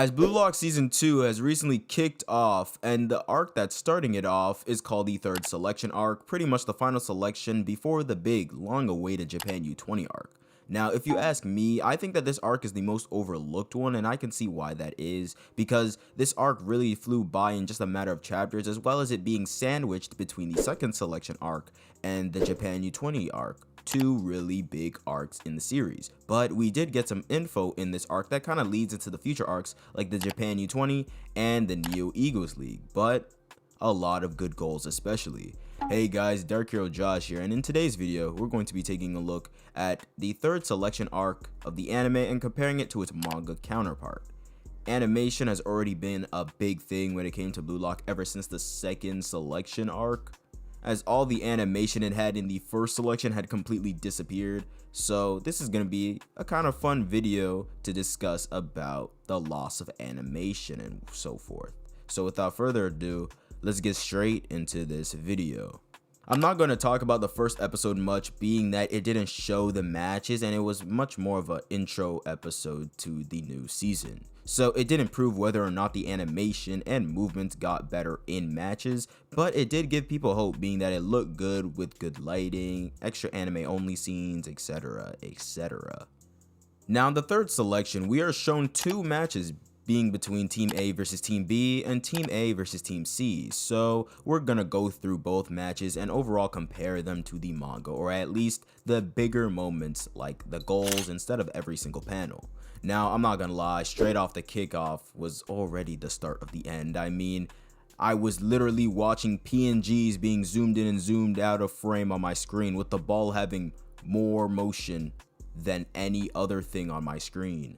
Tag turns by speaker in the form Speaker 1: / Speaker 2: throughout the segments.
Speaker 1: as Blue Lock Season 2 has recently kicked off, and the arc that's starting it off is called the third selection arc, pretty much the final selection before the big, long-awaited Japan U20 arc. Now, if you ask me, I think that this arc is the most overlooked one, and I can see why that is, because this arc really flew by in just a matter of chapters, as well as it being sandwiched between the second selection arc and the Japan U20 arc. Two really big arcs in the series, but we did get some info in this arc that kind of leads into the future arcs like the Japan U20 and the Neo Eagles League, but a lot of good goals especially. Hey guys, DarkheroJosh here, and in today's video we're going to be taking a look at the third selection arc of the anime and comparing it to its manga counterpart. Animation has already been a big thing when it came to Blue Lock ever since the second selection arc, as all the animation it had in the first selection had completely disappeared. So this is going to be a kind of fun video to discuss about the loss of animation and so forth. So without further ado, let's get straight into this video. I'm not going to talk about the first episode much, being that it didn't show the matches and it was much more of an intro episode to the new season. So it didn't prove whether or not the animation and movements got better in matches, but it did give people hope, being that it looked good with good lighting, extra anime only scenes, etc, etc. Now in the third selection, we are shown two matches being between Team A versus Team B and Team A versus Team C. So we're gonna go through both matches and overall compare them to the manga, or at least the bigger moments like the goals instead of every single panel. Now I'm not gonna lie, straight off the kickoff was already the start of the end. I mean, I was literally watching PNGs being zoomed in and zoomed out of frame on my screen, with the ball having more motion than any other thing on my screen.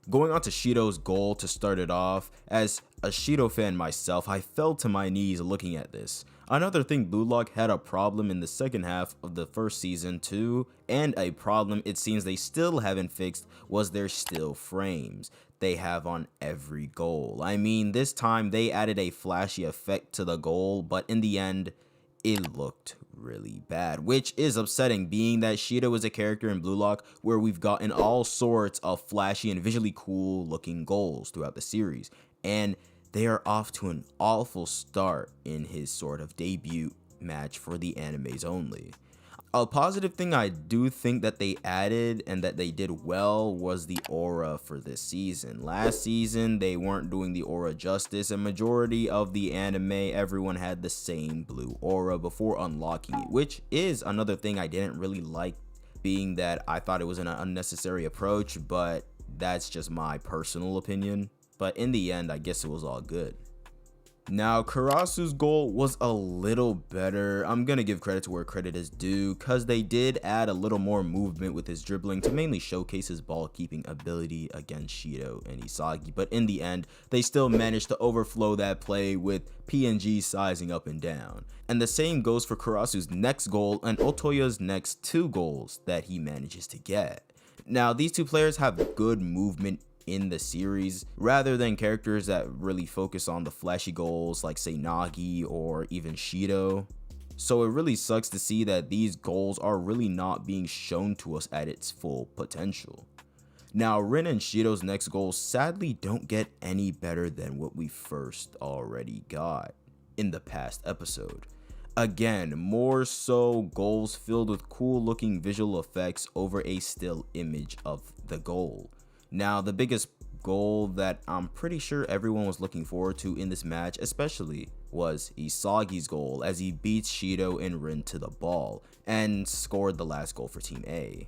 Speaker 1: Going on to Shido's goal to start it off, as a Shido fan myself, I fell to my knees looking at this. Another thing Blue Lock had a problem in the second half of the first season too, and a problem it seems they still haven't fixed, was their still frames they have on every goal. I mean, this time they added a flashy effect to the goal, but in the end, it looked really bad, which is upsetting, being that Shido is a character in Blue Lock where we've gotten all sorts of flashy and visually cool looking goals throughout the series, and they are off to an awful start in his sort of debut match for the animes only. A positive thing I do think that they added and that they did well was the aura for this season. Last season, they weren't doing the aura justice, and majority of the anime, everyone had the same blue aura before unlocking it, which is another thing I didn't really like, being that I thought it was an unnecessary approach, but that's just my personal opinion. But in the end, I guess it was all good. Now, Karasu's goal was a little better. I'm gonna give credit to where credit is due, cause they did add a little more movement with his dribbling to mainly showcase his ball keeping ability against Shido and Isagi, but in the end, they still managed to overflow that play with PNG sizing up and down. And the same goes for Karasu's next goal and Otoya's next two goals that he manages to get. Now, these two players have good movement in the series, rather than characters that really focus on the flashy goals like say Nagi or even Shido. So it really sucks to see that these goals are really not being shown to us at its full potential. Now, Rin and Shido's next goals sadly don't get any better than what we first already got in the past episode. Again, more so goals filled with cool looking visual effects over a still image of the goal. Now, the biggest goal that I'm pretty sure everyone was looking forward to in this match especially was Isagi's goal, as he beats Shido and Rin to the ball and scored the last goal for Team A.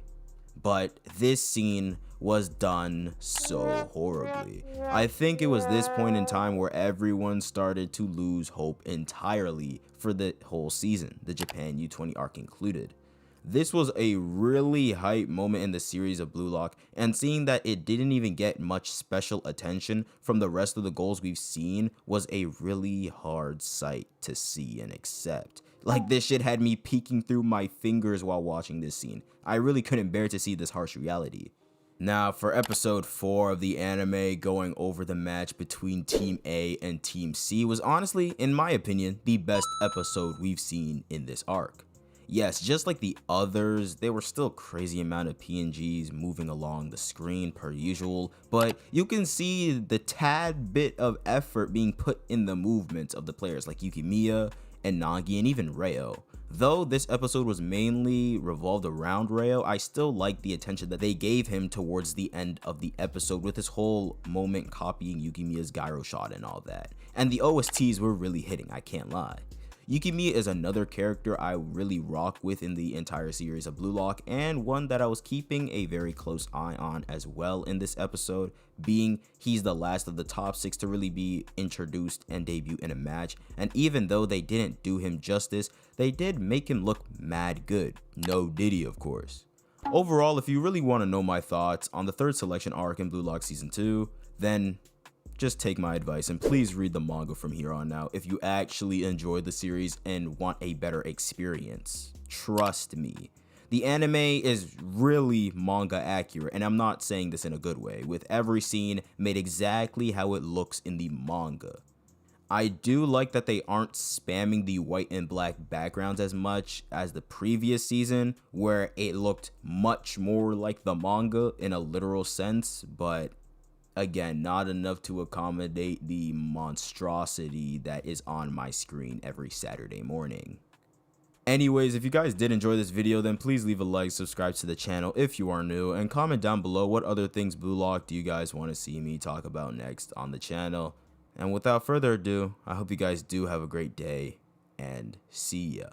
Speaker 1: But this scene was done so horribly. I think it was this point in time where everyone started to lose hope entirely for the whole season, the Japan U20 arc included. This was a really hype moment in the series of Blue Lock, and seeing that it didn't even get much special attention from the rest of the goals we've seen was a really hard sight to see and accept. Like, this shit had me peeking through my fingers while watching this scene. I really couldn't bear to see this harsh reality. Now, for episode 4 of the anime, going over the match between Team A and Team C was honestly, in my opinion, the best episode we've seen in this arc. Yes, just like the others, there were still crazy amount of PNGs moving along the screen per usual, but you can see the tad bit of effort being put in the movements of the players like Yukimiya and Nagi and even Reo. Though this episode was mainly revolved around Reo, I still like the attention that they gave him towards the end of the episode with his whole moment copying Yukimiya's gyro shot and all that. And the OSTs were really hitting, I can't lie. Yukimiya is another character I really rock with in the entire series of Blue Lock, and one that I was keeping a very close eye on as well in this episode, being he's the last of the top 6 to really be introduced and debut in a match, and even though they didn't do him justice, they did make him look mad good. No Diddy, of course. Overall, if you really want to know my thoughts on the third selection arc in Blue Lock Season 2, then just take my advice and please read the manga from here on out if you actually enjoy the series and want a better experience. Trust me. The anime is really manga accurate, and I'm not saying this in a good way, with every scene made exactly how it looks in the manga. I do like that they aren't spamming the white and black backgrounds as much as the previous season, where it looked much more like the manga in a literal sense, but again, not enough to accommodate the monstrosity that is on my screen every Saturday morning. Anyways, if you guys did enjoy this video, then please leave a like, subscribe to the channel if you are new, and comment down below what other things Blue Lock do you guys want to see me talk about next on the channel. And without further ado, I hope you guys do have a great day, and see ya.